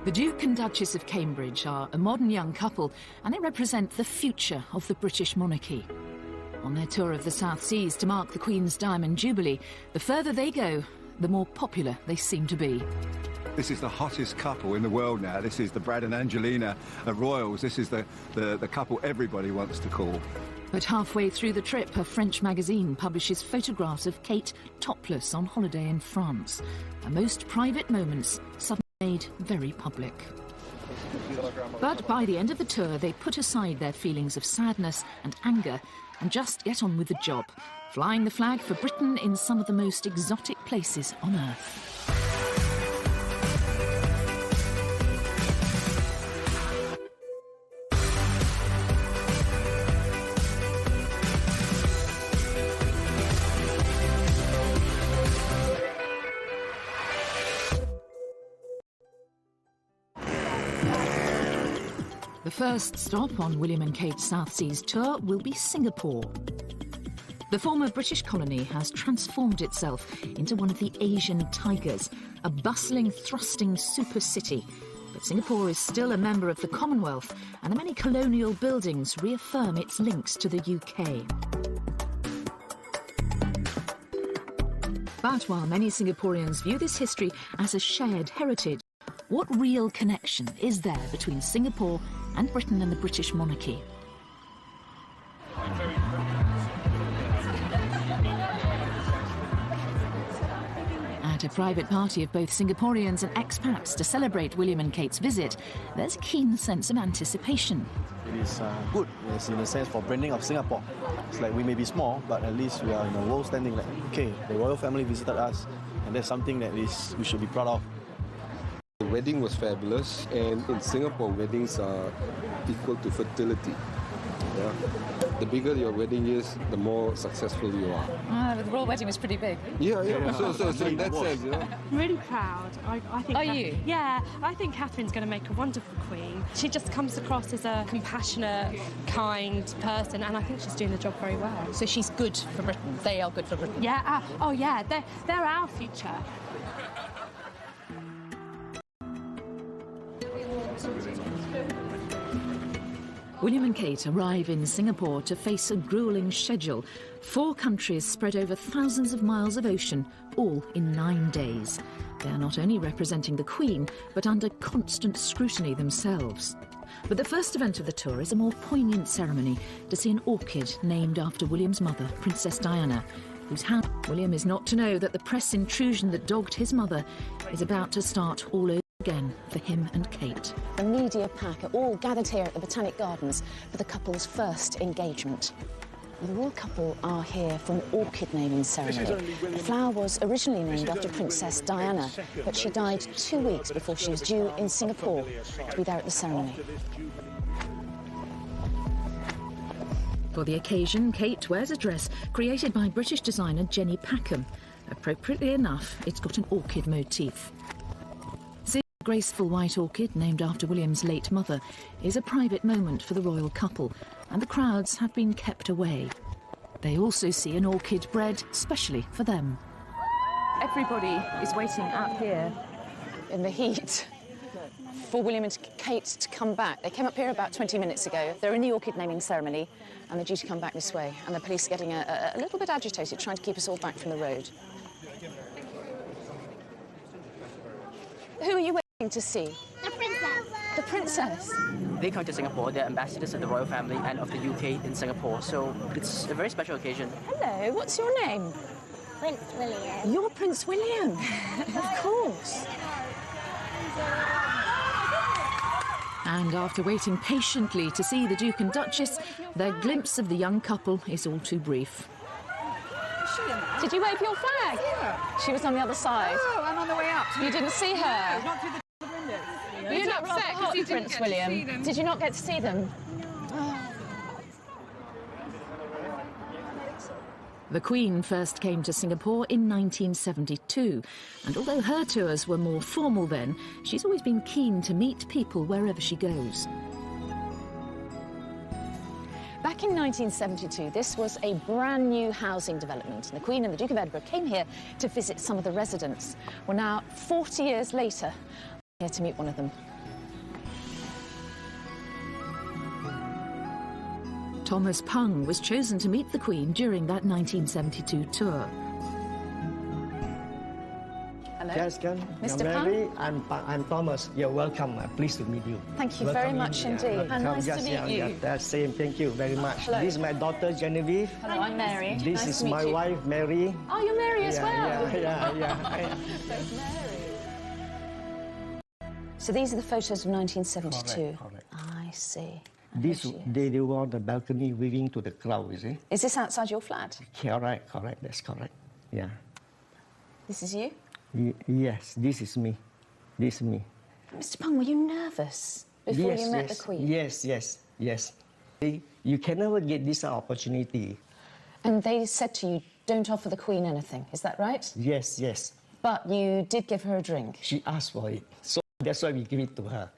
The Duke and Duchess of Cambridge are a modern young couple, and they represent the future of the British monarchy. On their tour of the South Seas to mark the Queen's Diamond Jubilee, the further they go, the more popular they seem to be. This is the hottest couple in the world now. This is the Brad and Angelina royals. This is the couple everybody wants to call. But halfway through the trip, a French magazine publishes photographs of Kate topless on holiday in France. Her most private moments suddenly made very public. But by the end of the tour, they put aside their feelings of sadness and anger and just get on with the job, flying the flag for Britain in some of the most exotic places on earth. The first stop on William and Kate's South Seas tour will be Singapore. The former British colony has transformed itself into one of the Asian tigers, a bustling, thrusting super city. But Singapore is still a member of the Commonwealth, and the many colonial buildings reaffirm its links to the UK. But while many Singaporeans view this history as a shared heritage, what real connection is there between Singapore and Britain and the British monarchy? At a private party of both Singaporeans and expats to celebrate William and Kate's visit, there's a keen sense of anticipation. It is good, yes, in a sense, for branding of Singapore. It's like we may be small, but at least we are in a world standing like, okay, the royal family visited us, and that's something that we should be proud of. The wedding was fabulous, and in Singapore, weddings are equal to fertility. Yeah. The bigger your wedding is, the more successful you are. The royal wedding was pretty big. Yeah. So in that sense, you know. I'm really proud. I think. Are you? Yeah, I think Catherine's going to make a wonderful queen. She just comes across as a compassionate, kind person, and I think she's doing the job very well. So she's good for Britain. They are good for Britain. Yeah. Oh, yeah. They're our future. William and Kate arrive in Singapore to face a gruelling schedule. 4 countries spread over thousands of miles of ocean, all in 9 days. They are not only representing the Queen, but under constant scrutiny themselves. But the first event of the tour is a more poignant ceremony to see an orchid named after William's mother, Princess Diana, whose house William is not to know that the press intrusion that dogged his mother is about to start all over again for him and Kate. The media pack are all gathered here at the Botanic Gardens for the couple's first engagement. The royal couple are here for an orchid naming ceremony. The flower was originally named after Princess Diana, but she died 2 weeks before she was due in Singapore to be there at the ceremony. For the occasion, Kate wears a dress created by British designer Jenny Packham. Appropriately enough, it's got an orchid motif. The graceful white orchid, named after William's late mother, is a private moment for the royal couple, and the crowds have been kept away. They also see an orchid bred specially for them. Everybody is waiting out here In the heat for William and Kate to come back. They came up here about 20 minutes ago. They're in the orchid naming ceremony, and they're due to come back this way. And the police are getting a little bit agitated, trying to keep us all back from the road. Who are you waiting to see? The princess. The princess? They come to Singapore, they're ambassadors of the royal family and of the UK in Singapore, so it's a very special occasion. Hello, what's your name? Prince William. You're Prince William. Of course. And after waiting patiently to see the Duke and Duchess, their glimpse of the young couple is all too brief. Did you wave your flag? Yeah. She was on the other side. Oh, I'm on the way up. You didn't see her? No, not through the windows. You look rather hot, Prince William. Did you not get to see them? The Queen first came to Singapore in 1972, and although her tours were more formal then, she's always been keen to meet people wherever she goes. Back in 1972, this was a brand new housing development, and the Queen and the Duke of Edinburgh came here to visit some of the residents. Well, now, 40 years later, I'm here to meet one of them. Thomas Pung was chosen to meet the Queen during that 1972 tour. Hello. Yes, Mr. Mary, I'm Thomas. You're welcome. I'm pleased to meet you. Thank you very much indeed. And nice to meet you. Yeah, that's same. Thank you very much. Hello. This is my daughter, Genevieve. Hello, I'm Mary. This nice is to meet my you. wife, Mary. Oh, you're Mary as well. Yeah. There's Mary. So these are the photos of 1972. Correct. I see. This they were on the balcony waving to the crowd, you see? Is this outside your flat? Correct. That's correct. Yeah. This is you? Yes, this is me. This is me. Mr. Pung, were you nervous before you met the Queen? Yes. You can never get this opportunity. And they said to you, don't offer the Queen anything, is that right? Yes. But you did give her a drink? She asked for it, so that's why we give it to her.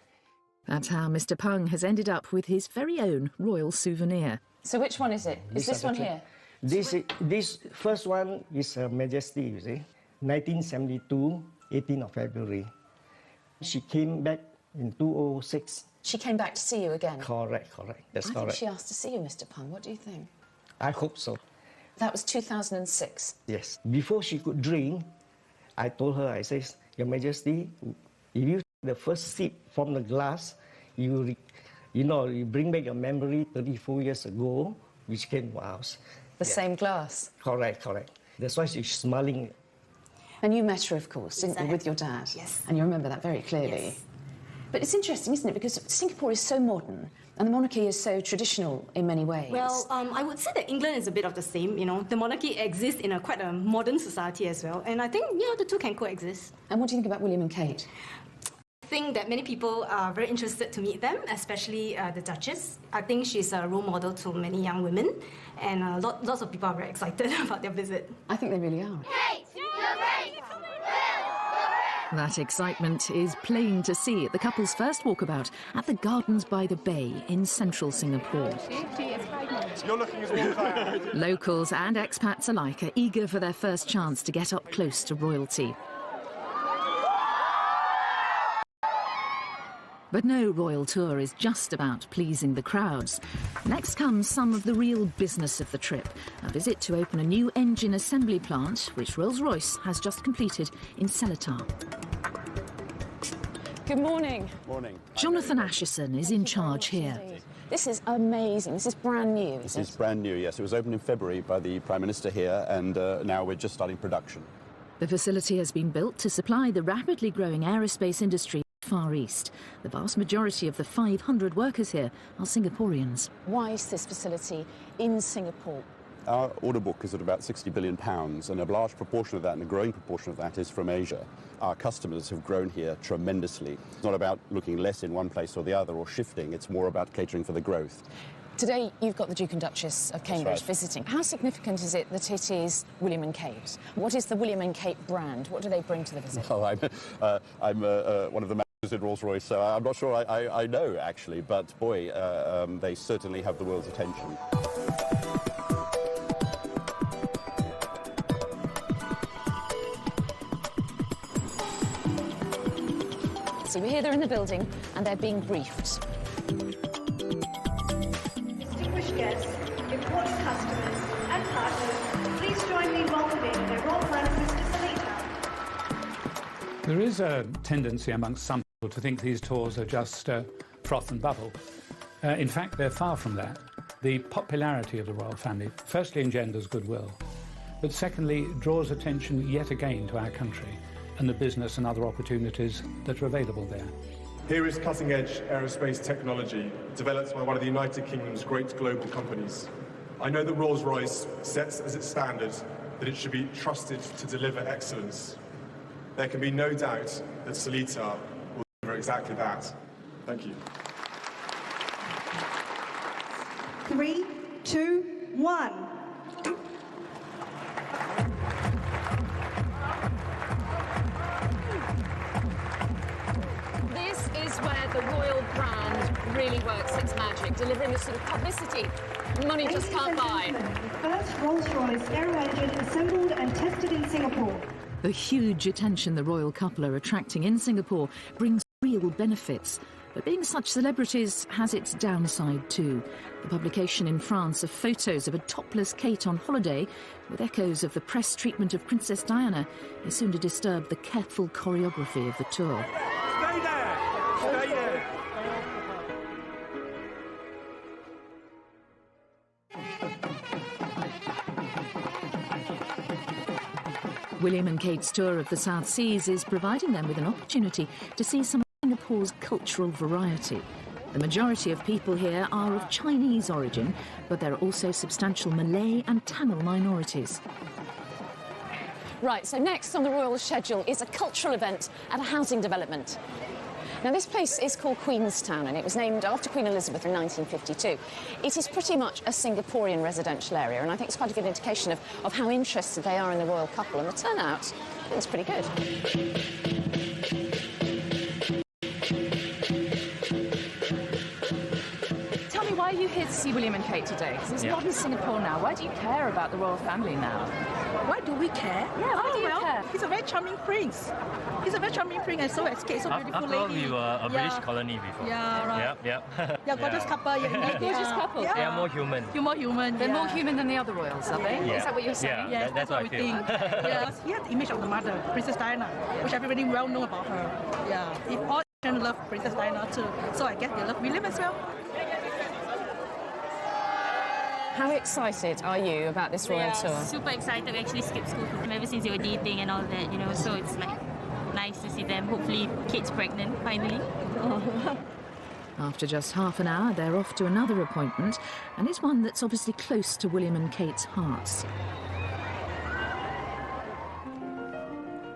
That's how Mr. Pung has ended up with his very own royal souvenir. So which one is it? Is this one here? This first one is Her Majesty, you see. 1972, 18th of February. She came back in 2006. She came back to see you again? Correct. That's correct. I think she asked to see you, Mr. Pung. What do you think? I hope so. That was 2006? Yes. Before she could drink, I told her, I said, Your Majesty, if you take the first sip from the glass, you bring back a memory 34 years ago, which came to us. The same glass? Correct. That's why she's smiling. And you met her, of course, didn't you, with your dad? Yes. And you remember that very clearly. Yes. But it's interesting, isn't it? Because Singapore is so modern and the monarchy is so traditional in many ways. Well, I would say that England is a bit of the same. The monarchy exists in quite a modern society as well. And I think, the two can coexist. And what do you think about William and Kate? I think that many people are very interested to meet them, especially the Duchess. I think she's a role model to many young women. And lots of people are very excited about their visit. I think they really are. Kate, you're great! That excitement is plain to see at the couple's first walkabout at the Gardens by the Bay in central Singapore. You're looking as well. Locals and expats alike are eager for their first chance to get up close to royalty. But no royal tour is just about pleasing the crowds. Next comes some of the real business of the trip, a visit to open a new engine assembly plant, which Rolls-Royce has just completed in Seletar. Good morning. Morning. Jonathan Asherson is in charge here. This is amazing. This is brand new, This is brand new, yes. It was opened in February by the Prime Minister here, and now we're just starting production. The facility has been built to supply the rapidly growing aerospace industry Far East. The vast majority of the 500 workers here are Singaporeans. Why is this facility in Singapore? Our order book is at about £60 billion, and a large proportion of that, and a growing proportion of that, is from Asia. Our customers have grown here tremendously. It's not about looking less in one place or the other or shifting, it's more about catering for the growth. Today, you've got the Duke and Duchess of Cambridge right. visiting. How significant is it that it is William and Kate? What is the William and Kate brand? What do they bring to the visit? Oh, I'm one of the managers at Rolls-Royce, so I'm not sure I know, actually, but boy, they certainly have the world's attention. So we're here, they're in the building, and they're being briefed. Distinguished guests, important customers and partners, please join me in welcoming their Royal Highness Mr. Seletar. There is a tendency amongst some people to think these tours are just froth and bubble. In fact, they're far from that. The popularity of the royal family firstly engenders goodwill, but secondly draws attention yet again to our country and the business and other opportunities that are available there. Here is cutting-edge aerospace technology developed by one of the United Kingdom's great global companies. I know that Rolls-Royce sets as its standard that it should be trusted to deliver excellence. There can be no doubt that Seletar will deliver exactly that. Thank you. 3, 2, 1. This is where the royal brand really works its magic, delivering the sort of publicity money just can't buy. The first Rolls-Royce aero engine assembled and tested in Singapore. The huge attention the royal couple are attracting in Singapore brings real benefits. But being such celebrities has its downside too. The publication in France of photos of a topless Kate on holiday, with echoes of the press treatment of Princess Diana, is soon to disturb the careful choreography of the tour. Stay there! Stay there! William and Kate's tour of the South Seas is providing them with an opportunity to see some of Singapore's cultural variety. The majority of people here are of Chinese origin, but there are also substantial Malay and Tamil minorities. Right, so next on the royal schedule is a cultural event at a housing development. Now, this place is called Queenstown, and it was named after Queen Elizabeth in 1952. It is pretty much a Singaporean residential area, and I think it's quite a good indication of how interested they are in the royal couple, and the turnout is pretty good. Tell me, why are you here to see William and Kate today? Because it's modern Singapore now. Why do you care about the royal family now? Why do we care? Yeah, why do you care? He's a very charming prince. He's a very charming prince and so escaped, so beautiful After all, lady. we were a British colony before. Yeah, right. Yep. Yeah, gorgeous couple. Yeah, gorgeous couple. They are more human. You're more human. They're more human than the other royals, are they? Yeah. Is that what you're saying? Yeah, Yes, that's what I we feel. think. Yes, he had the image of the mother, Princess Diana, which everybody well know about her. Yeah, if all Asians love Princess Diana too, so I guess they love William as well. How excited are you about this royal tour? Super excited. We actually skipped school for them ever since they were dating and all that, you know, so it's like nice to see them. Hopefully Kate's pregnant finally. After just half an hour, they're off to another appointment, and it's one that's obviously close to William and Kate's hearts.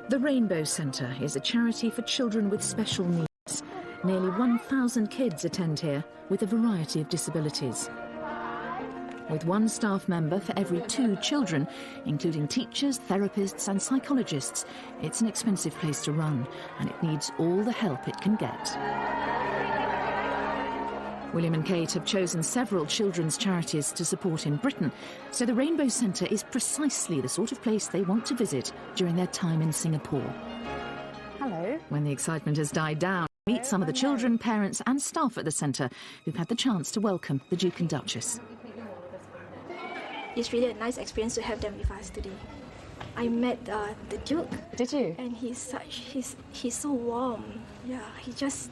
The Rainbow Centre is a charity for children with special needs. Nearly 1,000 kids attend here with a variety of disabilities. With one staff member for every 2 children, including teachers, therapists and psychologists, it's an expensive place to run, and it needs all the help it can get. William and Kate have chosen several children's charities to support in Britain, so the Rainbow Centre is precisely the sort of place they want to visit during their time in Singapore. Hello. When the excitement has died down, meet some of the children, parents and staff at the centre who've had the chance to welcome the Duke and Duchess. It's really a nice experience to have them with us today. I met the Duke. Did you? And he's so warm. Yeah, you just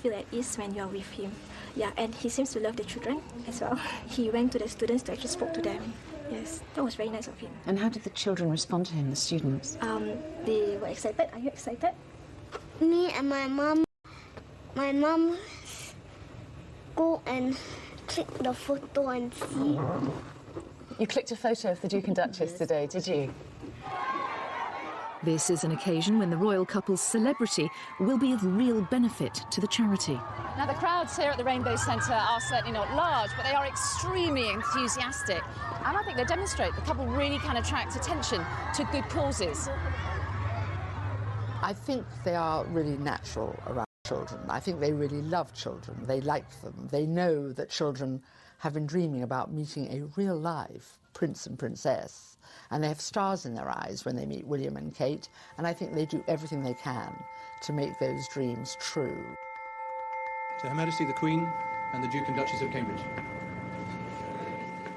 feel at ease when you're with him. Yeah, and he seems to love the children as well. He went to the students to actually spoke to them. Yes, that was very nice of him. And how did the children respond to him, the students? They were excited. Are you excited? Me and my mom go and click the photo and see. You clicked a photo of the Duke and Duchess today, did you? This is an occasion when the royal couple's celebrity will be of real benefit to the charity. Now, the crowds here at the Rainbow Centre are certainly not large, but they are extremely enthusiastic. And I think they demonstrate the couple really can attract attention to good causes. I think they are really natural around children. I think they really love children. They like them. They know that children have been dreaming about meeting a real live prince and princess, and they have stars in their eyes when they meet William and Kate, and I think they do everything they can to make those dreams true. To Her Majesty the Queen and the Duke and Duchess of Cambridge.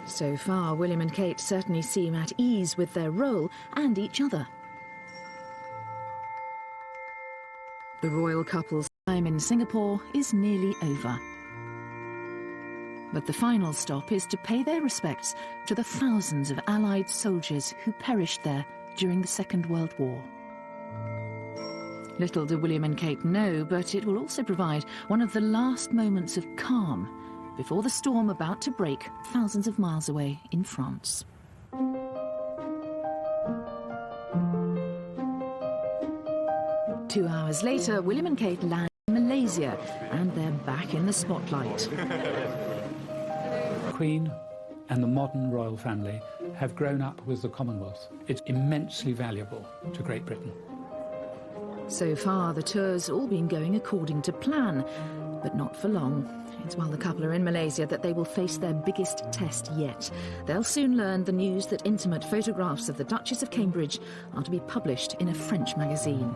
So far, William and Kate certainly seem at ease with their role and each other. The royal couple's time in Singapore is nearly over. But the final stop is to pay their respects to the thousands of Allied soldiers who perished there during the Second World War. Little do William and Kate know, but it will also provide one of the last moments of calm before the storm about to break thousands of miles away in France. 2 hours later, William and Kate land in Malaysia, and they're back in the spotlight. The Queen and the modern royal family have grown up with the Commonwealth. It's immensely valuable to Great Britain. So far, the tour's all been going according to plan, but not for long. It's while the couple are in Malaysia that they will face their biggest test yet. They'll soon learn the news that intimate photographs of the Duchess of Cambridge are to be published in a French magazine.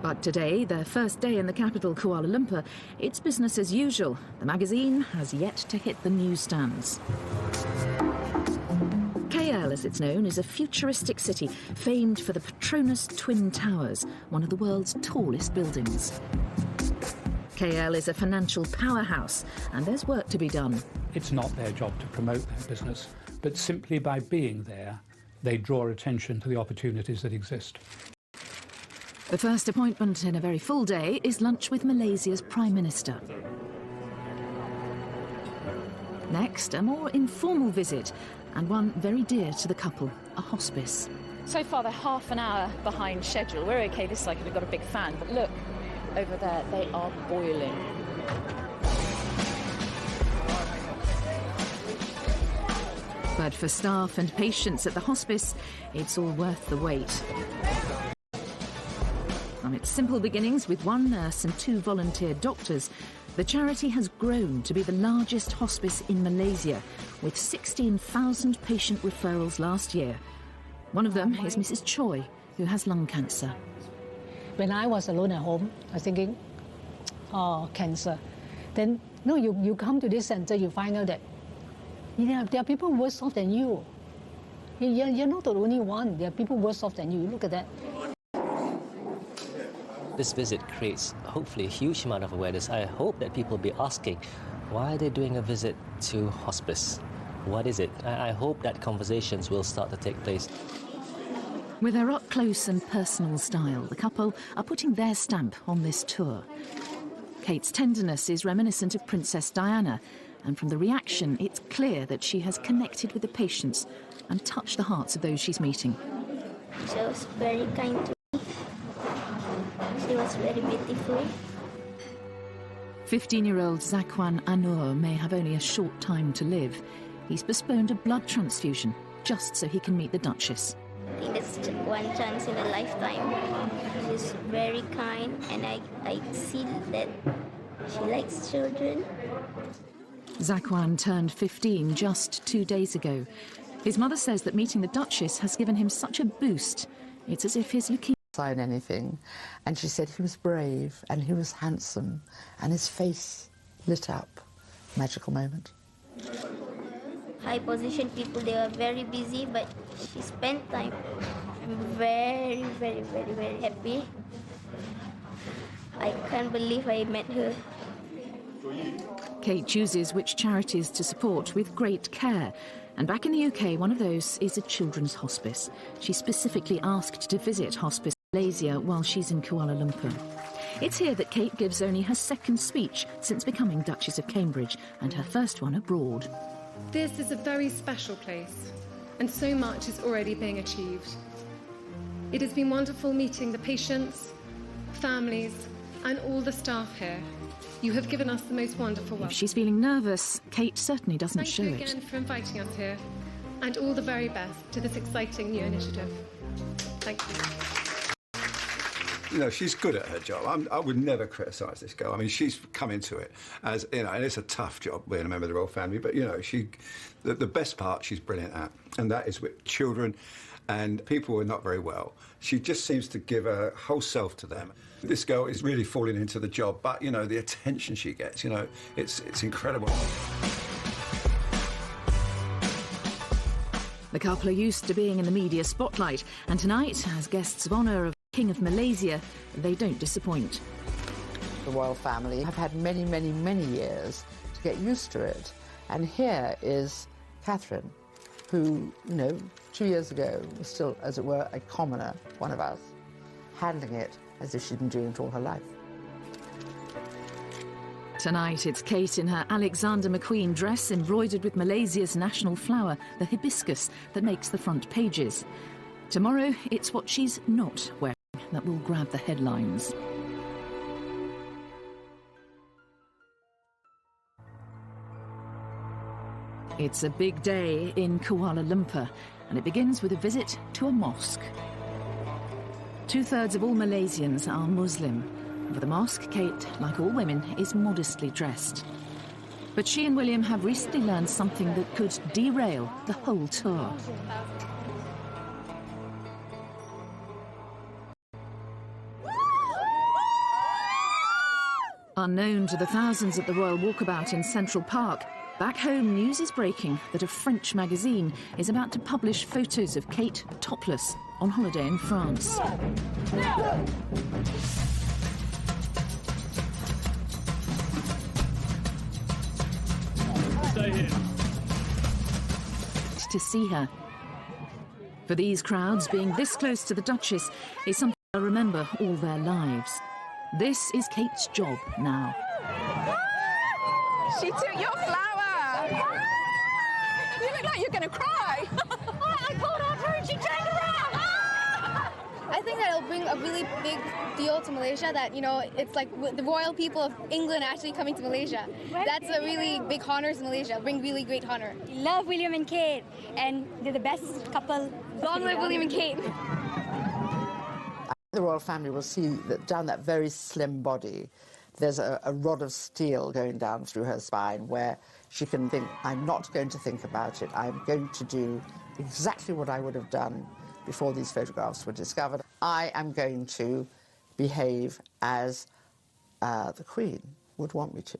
But today, their first day in the capital, Kuala Lumpur, it's business as usual. The magazine has yet to hit the newsstands. KL, as it's known, is a futuristic city famed for the Petronas Twin Towers, one of the world's tallest buildings. KL is a financial powerhouse, and there's work to be done. It's not their job to promote their business, but simply by being there, they draw attention to the opportunities that exist. The first appointment in a very full day is lunch with Malaysia's Prime Minister. Next, a more informal visit, and one very dear to the couple, a hospice. So far, they're half an hour behind schedule. We're OK this side because we've got a big fan, but look, over there, they are boiling. But for staff and patients at the hospice, it's all worth the wait. From its simple beginnings with one nurse and 2 volunteer doctors, the charity has grown to be the largest hospice in Malaysia, with 16,000 patient referrals last year. One of them is Mrs. Choi, who has lung cancer. When I was alone at home, I was thinking, oh, cancer. Then, no, you come to this centre, you find out that there are people worse off than you. You're not the only one. There are people worse off than you. Look at that. This visit creates, hopefully, a huge amount of awareness. I hope that people will be asking, why are they doing a visit to hospice? What is it? I hope that conversations will start to take place. With their up-close and personal style, the couple are putting their stamp on this tour. Kate's tenderness is reminiscent of Princess Diana, and from the reaction, it's clear that she has connected with the patients and touched the hearts of those she's meeting. She was very kind to me. She was very beautiful. 15-year-old Zakwan Anur may have only a short time to live. He's postponed a blood transfusion just so he can meet the Duchess. I think that's one chance in a lifetime. She's very kind, and I see that she likes children. Zakwan turned 15 just 2 days ago. His mother says that meeting the Duchess has given him such a boost. It's as if his leukemia... Sign anything, and she said he was brave and he was handsome and his face lit up. Magical moment. High position people, they are very busy, but she spent time. I'm very, very, very, very happy. I can't believe I met her. Kate chooses which charities to support with great care. And back in the UK, one of those is a children's hospice. She specifically asked to visit Hospice Malaysia while she's in Kuala Lumpur. It's here that Kate gives only her second speech since becoming Duchess of Cambridge, and her first one abroad. This is a very special place, and so much is already being achieved. It has been wonderful meeting the patients, families, and all the staff here. You have given us the most wonderful welcome. If she's feeling nervous, Kate certainly doesn't show it. Thank you again for inviting us here, and all the very best to this exciting new initiative. Thank you. You know, she's good at her job. I would never criticise this girl. I mean, she's come into it as, you know, and it's a tough job being a member of the royal family, but, you know, the best part she's brilliant at, and that is with children and people who are not very well. She just seems to give her whole self to them. This girl is really falling into the job, but, you know, the attention she gets, you know, it's incredible. The couple are used to being in the media spotlight, and tonight, as guests of honour of King of Malaysia, they don't disappoint. The royal family have had many, many, many years to get used to it. And here is Catherine, who, you know, 2 years ago was still, as it were, a commoner, one of us, handling it as if she'd been doing it all her life. Tonight, it's Kate in her Alexander McQueen dress embroidered with Malaysia's national flower, the hibiscus, that makes the front pages. Tomorrow, it's what she's not wearing that will grab the headlines. It's a big day in Kuala Lumpur, and it begins with a visit to a mosque. 2/3 of all Malaysians are Muslim. For the mosque, Kate, like all women, is modestly dressed. But she and William have recently learned something that could derail the whole tour. Unknown to the thousands at the Royal Walkabout in Central Park, back home news is breaking that a French magazine is about to publish photos of Kate topless on holiday in France. Stay here. To see her. For these crowds, being this close to the Duchess is something they'll remember all their lives. This is Kate's job now. She took your flower! You look like you're going to cry! I called out her and she turned around! I think that it'll bring a really big deal to Malaysia, that, you know, it's like the royal people of England actually coming to Malaysia. That's a really big honor to Malaysia, bring really great honor. We love William and Kate, and they're the best couple. Long live William and Kate. The royal family will see that down that very slim body, there's a rod of steel going down through her spine where she can think, I'm not going to think about it. I'm going to do exactly what I would have done before these photographs were discovered. I am going to behave as the Queen would want me to.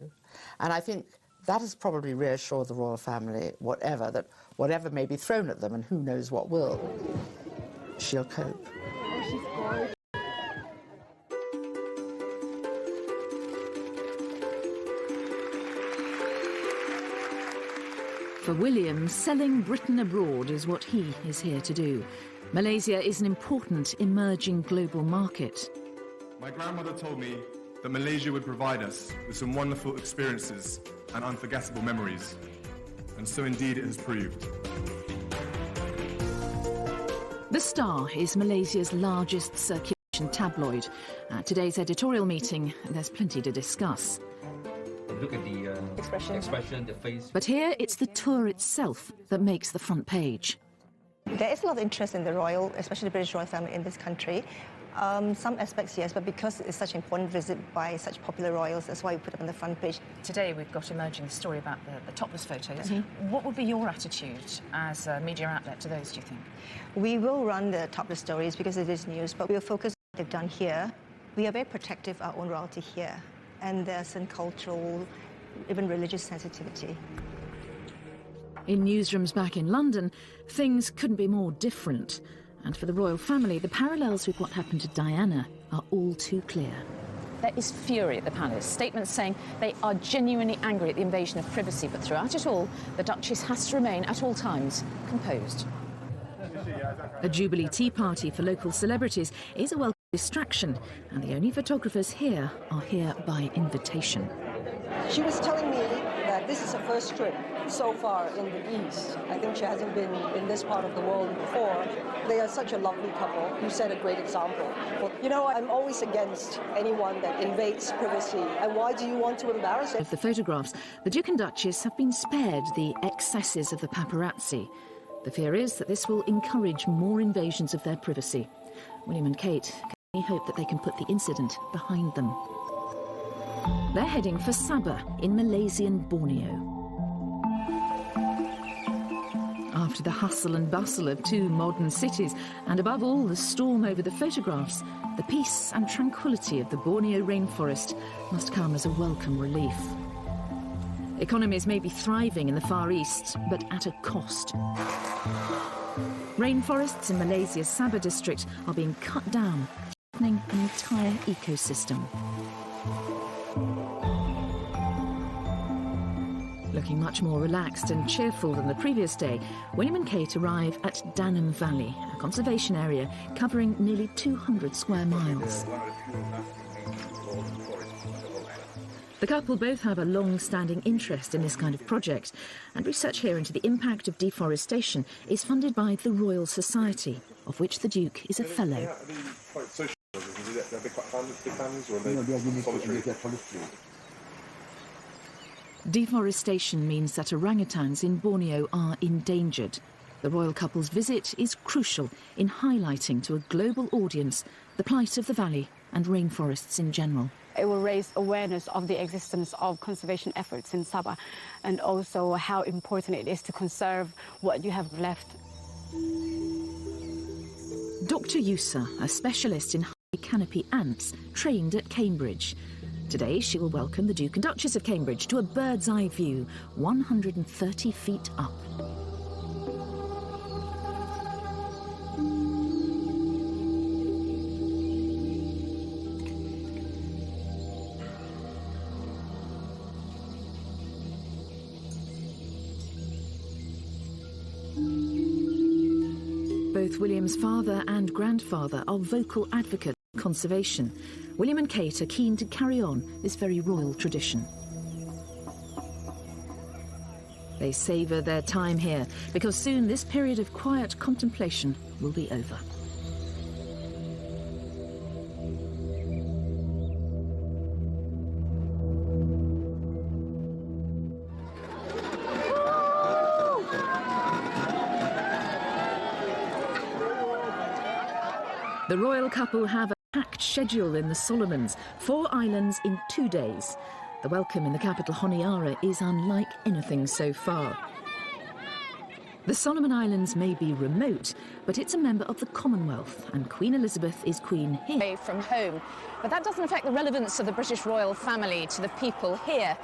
And I think that has probably reassured the royal family, whatever may be thrown at them, and who knows what will, she'll cope. Oh, she's gorgeous. For William, selling Britain abroad is what he is here to do. Malaysia is an important emerging global market. My grandmother told me that Malaysia would provide us with some wonderful experiences and unforgettable memories. And so indeed it has proved. The Star is Malaysia's largest circulation tabloid. At today's editorial meeting, there's plenty to discuss. Look at the expression, the face. But here, it's the tour itself that makes the front page. There is a lot of interest in the royal, especially the British royal family in this country. Some aspects, yes, but because it's such an important visit by such popular royals, that's why we put it on the front page. Today we've got emerging the story about the topless photos. What would be your attitude as a media outlet to those, do you think? We will run the topless stories because it is news, but we'll focus on what they've done here. We are very protective of our own royalty here, and there's some cultural, even religious sensitivity. In newsrooms back in London, things couldn't be more different. And for the royal family, the parallels with what happened to Diana are all too clear. There is fury at the palace, statements saying they are genuinely angry at the invasion of privacy, but throughout it all, the Duchess has to remain at all times composed. A Jubilee tea party for local celebrities is a welcome distraction, and the only photographers here are here by invitation. She was telling me that this is her first trip so far in the East. I think she hasn't been in this part of the world before. They are such a lovely couple. You set a great example. But, you know, I'm always against anyone that invades privacy. And why do you want to embarrass it? Of the photographs, the Duke and Duchess have been spared the excesses of the paparazzi. The fear is that this will encourage more invasions of their privacy. William and Kate can only hope that they can put the incident behind them. They're heading for Sabah in Malaysian Borneo. After the hustle and bustle of two modern cities, and above all the storm over the photographs, the peace and tranquility of the Borneo rainforest must come as a welcome relief. Economies may be thriving in the Far East, but at a cost. Rainforests in Malaysia's Sabah district are being cut down, threatening an entire ecosystem. Looking much more relaxed and cheerful than the previous day, William and Kate arrive at Danam Valley, a conservation area covering nearly 200 square miles. The couple both have a long-standing interest in this kind of project, and research here into the impact of deforestation is funded by the Royal Society, of which the Duke is a fellow. Deforestation means that orangutans in Borneo are endangered. The royal couple's visit is crucial in highlighting to a global audience the plight of the valley and rainforests in general. It will raise awareness of the existence of conservation efforts in Sabah, and also how important it is to conserve what you have left. Dr. Yusa, a specialist in high canopy ants, trained at Cambridge. Today, she will welcome the Duke and Duchess of Cambridge to a bird's-eye view, 130 feet up. Both William's father and grandfather are vocal advocates of conservation. William and Kate are keen to carry on this very royal tradition. They savour their time here because soon this period of quiet contemplation will be over. The royal couple have a packed schedule in the Solomons, 4 islands in 2 days. The welcome in the capital Honiara is unlike anything so far. The Solomon Islands may be remote, but it's a member of the Commonwealth, and Queen Elizabeth is queen here. Away from home. But that doesn't affect the relevance of the British royal family to the people here,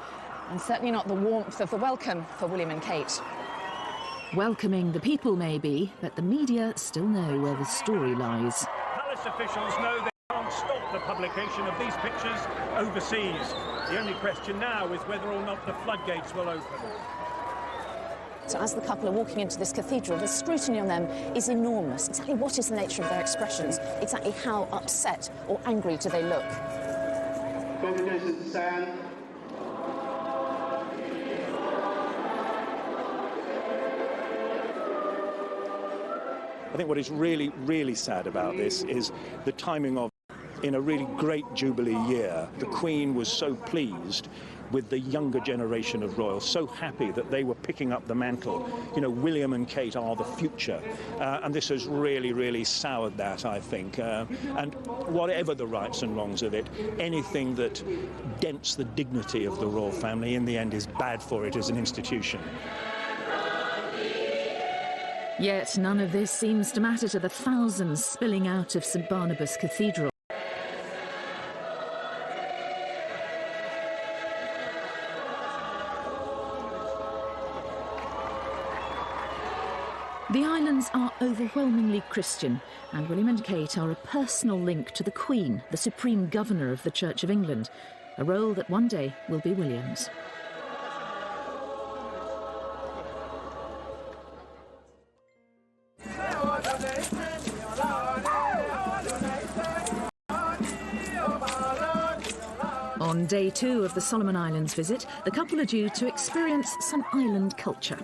and certainly not the warmth of the welcome for William and Kate. Welcoming the people maybe, but the media still know where the story lies. Palace officials know they can't stop the publication of these pictures overseas. The only question now is whether or not the floodgates will open. So as the couple are walking into this cathedral, the scrutiny on them is enormous. Exactly what is the nature of their expressions? Exactly how upset or angry do they look? Congregation to stand. I think what is really, really sad about this is the timing of, in a really great Jubilee year, the Queen was so pleased with the younger generation of royals, so happy that they were picking up the mantle. You know, William and Kate are the future, and this has really, really soured that, I think. And whatever the rights and wrongs of it, anything that dents the dignity of the royal family in the end is bad for it as an institution. Yet none of this seems to matter to the thousands spilling out of St Barnabas Cathedral. The islands are overwhelmingly Christian, and William and Kate are a personal link to the Queen, the Supreme Governor of the Church of England, a role that one day will be William's. On day 2 of the Solomon Islands visit, the couple are due to experience some island culture.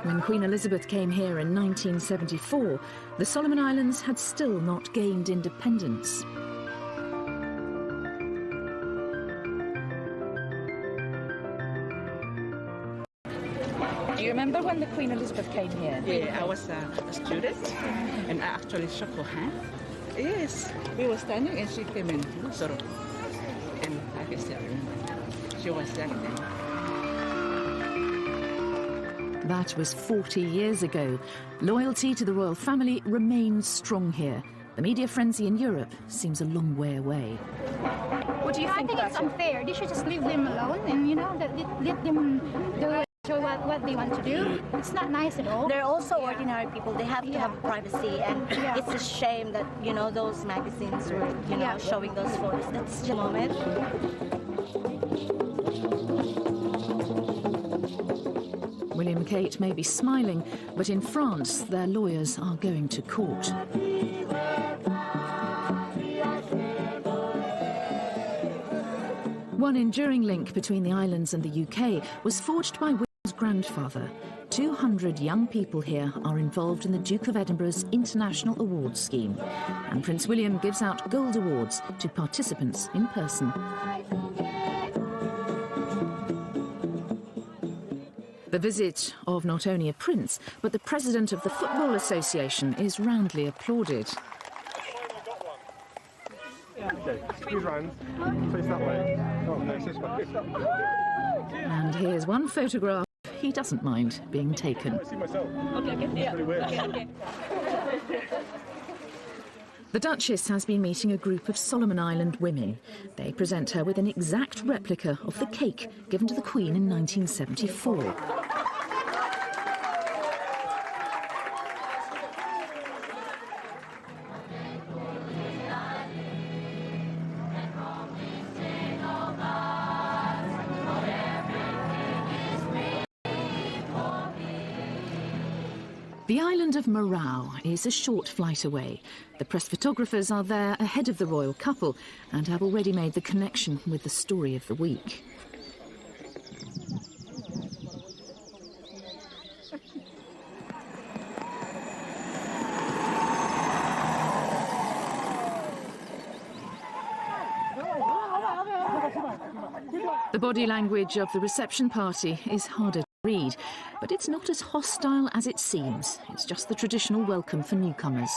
When Queen Elizabeth came here in 1974, the Solomon Islands had still not gained independence. Do you remember when the Queen Elizabeth came here? Yeah, I was a student, and I actually shook her hand. Yes, we were standing, and she came in, sort of, and I can still remember. She was standing there. That was 40 years ago. Loyalty to the royal family remains strong here. The media frenzy in Europe seems a long way away. What do you think? I think it's unfair. They should just leave them alone, and let them do what they want to do. It's not nice at all. They're also ordinary people. They have to have privacy, and it's a shame that those magazines were showing those photos. That's just a moment. William and Kate may be smiling, but in France their lawyers are going to court. One enduring link between the islands and the UK was forged by William's grandfather. 200 young people here are involved in the Duke of Edinburgh's International Awards Scheme, and Prince William gives out gold awards to participants in person. The visit of not only a prince, but the president of the Football Association is roundly applauded. Okay, squeeze round, face that way. Oh, face this way. And here's one photograph he doesn't mind being taken. The Duchess has been meeting a group of Solomon Island women. They present her with an exact replica of the cake given to the Queen in 1974. The island of Marau is a short flight away. The press photographers are there ahead of the royal couple and have already made the connection with the story of the week. The body language of the reception party is harder to read, but it's not as hostile as it seems. It's just the traditional welcome for newcomers.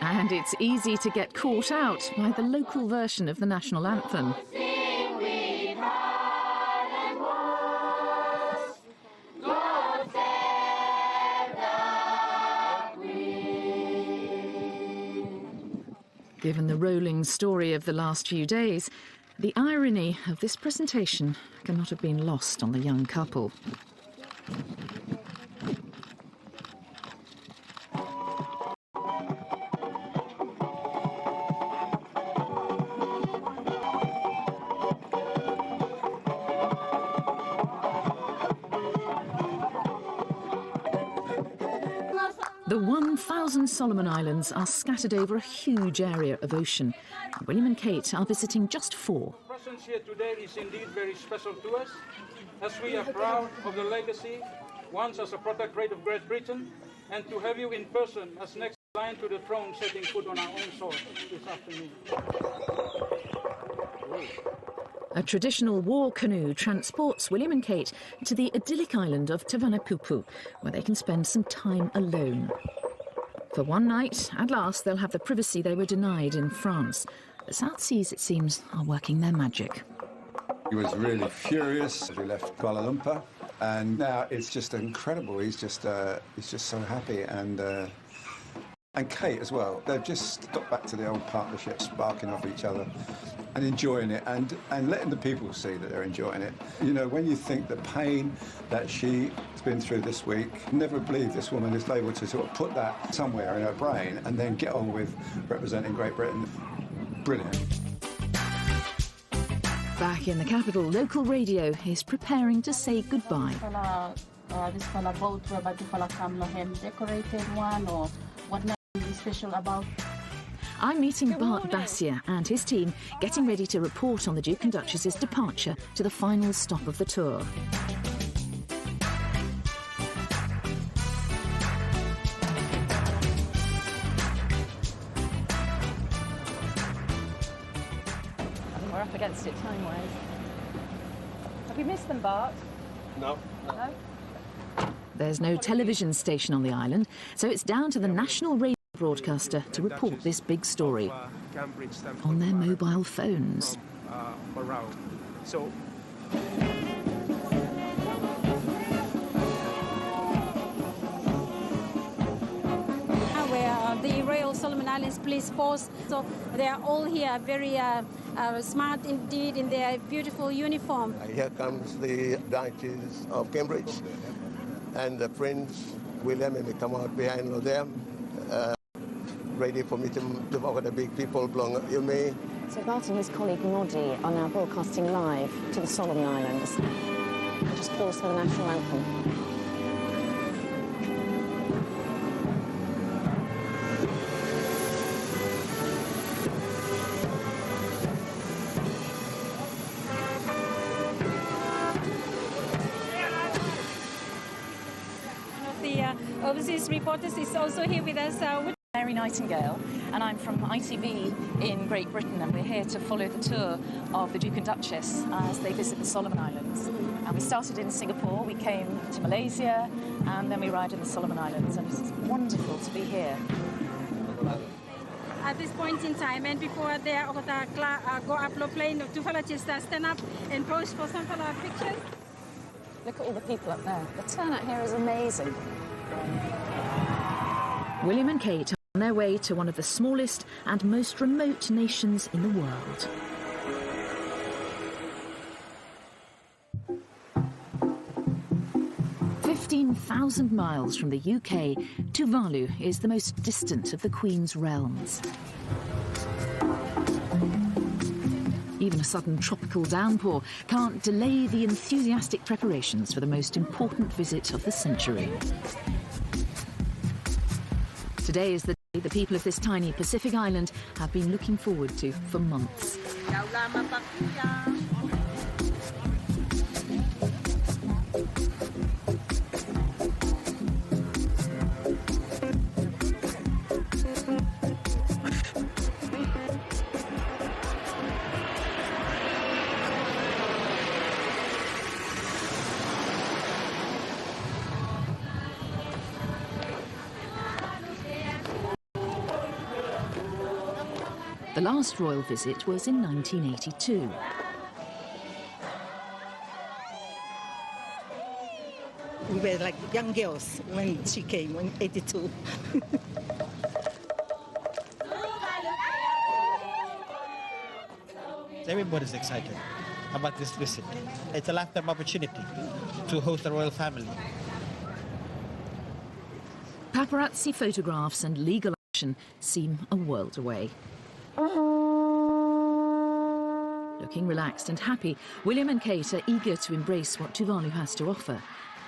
And it's easy to get caught out by the local version of the national anthem. Given the rolling story of the last few days, the irony of this presentation cannot have been lost on the young couple. The 1,000 Solomon Islands are scattered over a huge area of ocean. William and Kate are visiting just 4. Your presence here today is indeed very special to us, as we are proud of the legacy, once as a protectorate of Great Britain, and to have you in person as next in line to the throne setting foot on our own soil this afternoon. A traditional war canoe transports William and Kate to the idyllic island of Tavanapupu, where they can spend some time alone. For one night, at last, they'll have the privacy they were denied in France. The South Seas, it seems, are working their magic. He was really furious as we left Kuala Lumpur, and now it's just incredible. He's just so happy, and Kate as well. They've just got back to the old partnership, sparking off each other and enjoying it, and letting the people see that they're enjoying it. You know, when you think the pain that she's been through this week, never believe this woman is able to sort of put that somewhere in her brain and then get on with representing Great Britain. Brilliant. Back in the capital, local radio is preparing to say goodbye. This boat decorated one, or what is special about? I'm meeting Bart Bassier and his team, getting ready to report on the Duke and Duchess's departure to the final stop of the tour. We're up against it time-wise. Have you missed them, Bart? No. No? There's no television station on the island, so it's down to the national radio broadcaster to report this big story on their mobile phones. So where the Royal Solomon Islands Police Force, so they are all here, very smart indeed in their beautiful uniform. Here comes the Duchess of Cambridge and the Prince William, and they come out behind them, ready for me to walk with the big people along Ilme. So Bart and his colleague Noddy are now broadcasting live to the Solomon Islands. Just pause for the national anthem. One of the overseas reporters is also here with us. Mary Nightingale, and I'm from ITV in Great Britain, and we're here to follow the tour of the Duke and Duchess as they visit the Solomon Islands. And we started in Singapore, we came to Malaysia, and then we arrived in the Solomon Islands, and it's wonderful to be here. At this point in time, and before they go up the plane, two fellas just stand up and pose for some pictures. Look at all the people up there. The turnout here is amazing. William and Kate are on their way to one of the smallest and most remote nations in the world. "15,000 miles from the UK, Tuvalu is the most distant of the Queen's realms. Even a sudden tropical downpour can't delay the enthusiastic preparations for the most important visit of the century. Today is the day the people of this tiny Pacific island have been looking forward to for months. The last royal visit was in 1982. We were like young girls when she came in 82. Everybody's excited about this visit. It's a lifetime opportunity to host the royal family. Paparazzi photographs and legal action seem a world away. Looking relaxed and happy, William and Kate are eager to embrace what Tuvalu has to offer,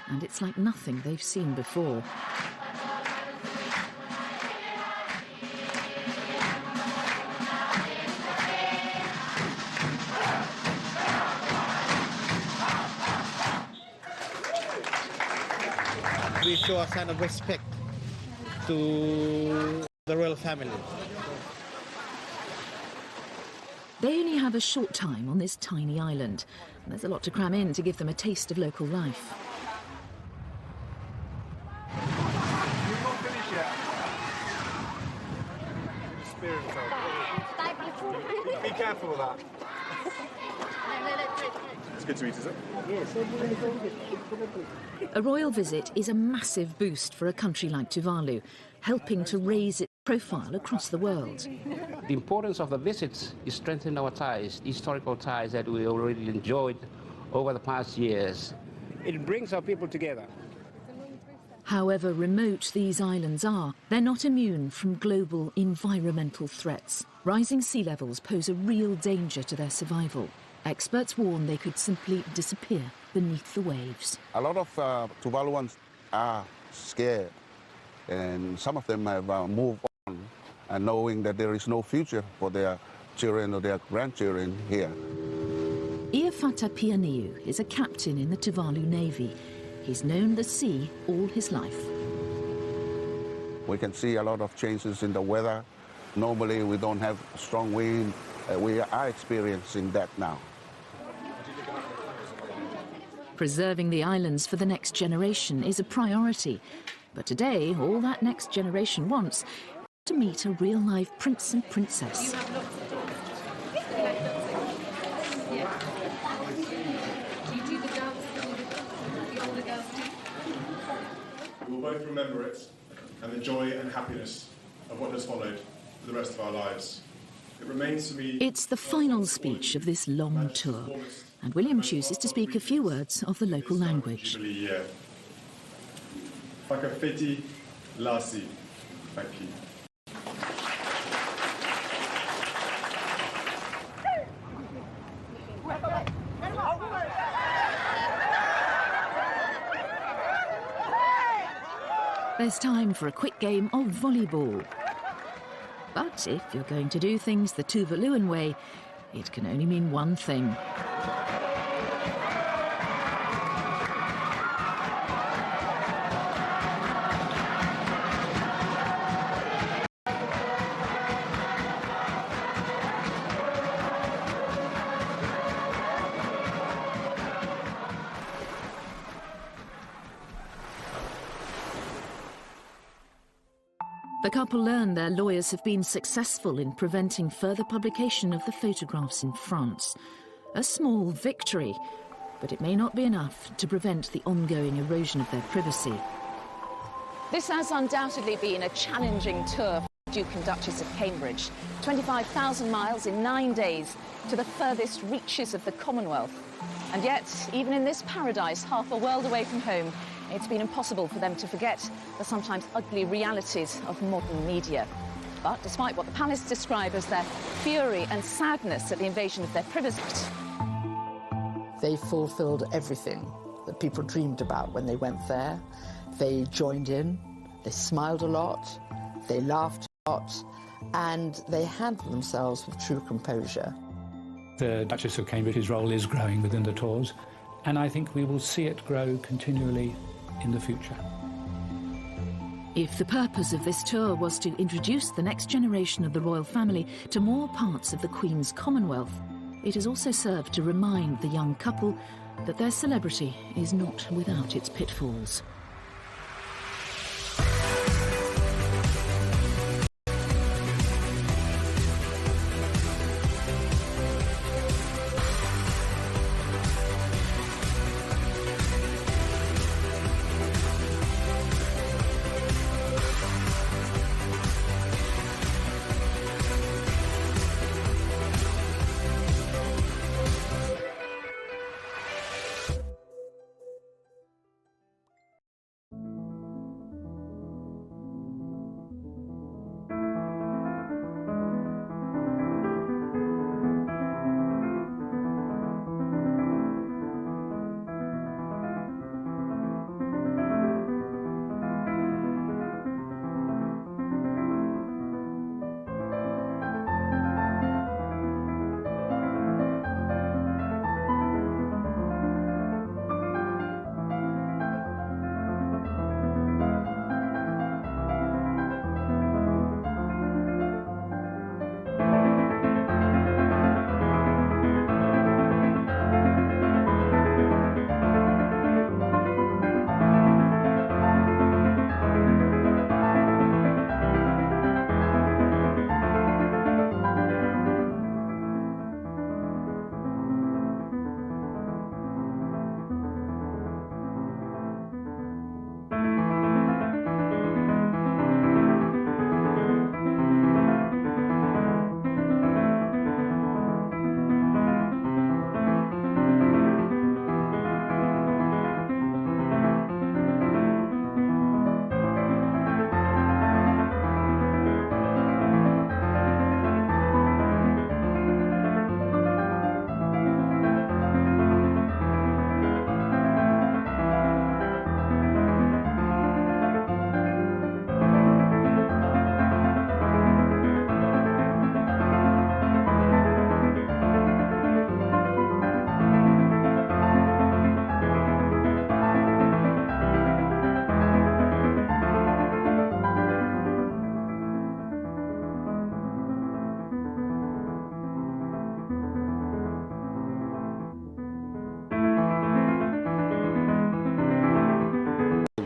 and it's like nothing they've seen before. We show a sign of respect to the royal family. They only have a short time on this tiny island, and there's a lot to cram in to give them a taste of local life. Be careful with that. It's good to eat, is it? Yes. A royal visit is a massive boost for a country like Tuvalu, helping to raise its profile across the world. The importance of the visits is strengthening our ties, historical ties that we already enjoyed over the past years. It brings our people together. However remote these islands are, they're not immune from global environmental threats. Rising sea levels pose a real danger to their survival. Experts warn they could simply disappear beneath the waves. A lot of Tuvaluans are scared, and some of them have moved on, and knowing that there is no future for their children or their grandchildren here. Iafata Pianiu is a captain in the Tuvalu Navy. He's known the sea all his life. We can see a lot of changes in the weather. Normally we don't have strong wind. We are experiencing that now. Preserving the islands for the next generation is a priority. But today, all that next generation wants is to meet a real-life prince and princess. We will both remember it and the joy and happiness of what has followed for the rest of our lives. It remains for me... It's the final speech of this long tour, and William chooses to speak a few words of the local language. Whakawhiti Lasi. Thank you. There's time for a quick game of volleyball. But if you're going to do things the Tuvaluan way, it can only mean one thing. The couple learn their lawyers have been successful in preventing further publication of the photographs in France. A small victory, but it may not be enough to prevent the ongoing erosion of their privacy. This has undoubtedly been a challenging tour for the Duke and Duchess of Cambridge. 25,000 miles in 9 days to the furthest reaches of the Commonwealth. And yet, even in this paradise, half a world away from home, it's been impossible for them to forget the sometimes ugly realities of modern media. But despite what the palace describe as their fury and sadness at the invasion of their privacy, they fulfilled everything that people dreamed about when they went there. They joined in, they smiled a lot, they laughed a lot, and they handled themselves with true composure. The Duchess of Cambridge's role is growing within the Tours, and I think we will see it grow continually in the future. If the purpose of this tour was to introduce the next generation of the royal family to more parts of the Queen's Commonwealth, it has also served to remind the young couple that their celebrity is not without its pitfalls.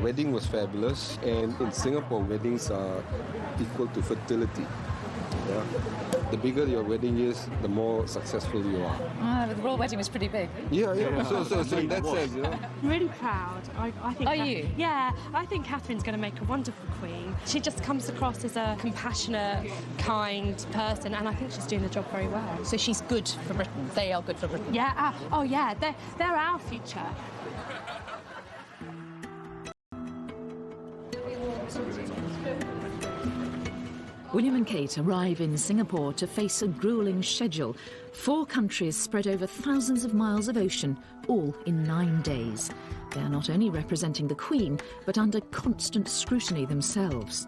Wedding was fabulous, and in Singapore, weddings are equal to fertility. Yeah. The bigger your wedding is, the more successful you are. The royal wedding was pretty big. Yeah. So in that sense, you know. I'm really proud. I think. Are you? Yeah, I think Catherine's going to make a wonderful queen. She just comes across as a compassionate, kind person, and I think she's doing the job very well. So she's good for Britain. They are good for Britain. Yeah. Oh yeah. They're our future. William and Kate arrive in Singapore to face a gruelling schedule. 4 countries spread over thousands of miles of ocean, all in 9 days. They are not only representing the Queen, but under constant scrutiny themselves.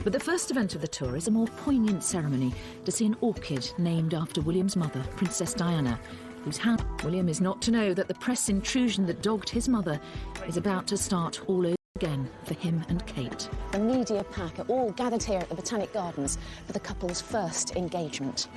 But the first event of the tour is a more poignant ceremony to see an orchid named after William's mother, Princess Diana, whose hand William is not to know that the press intrusion that dogged his mother is about to start all over again for him and Kate. The media pack are all gathered here at the Botanic Gardens for the couple's first engagement.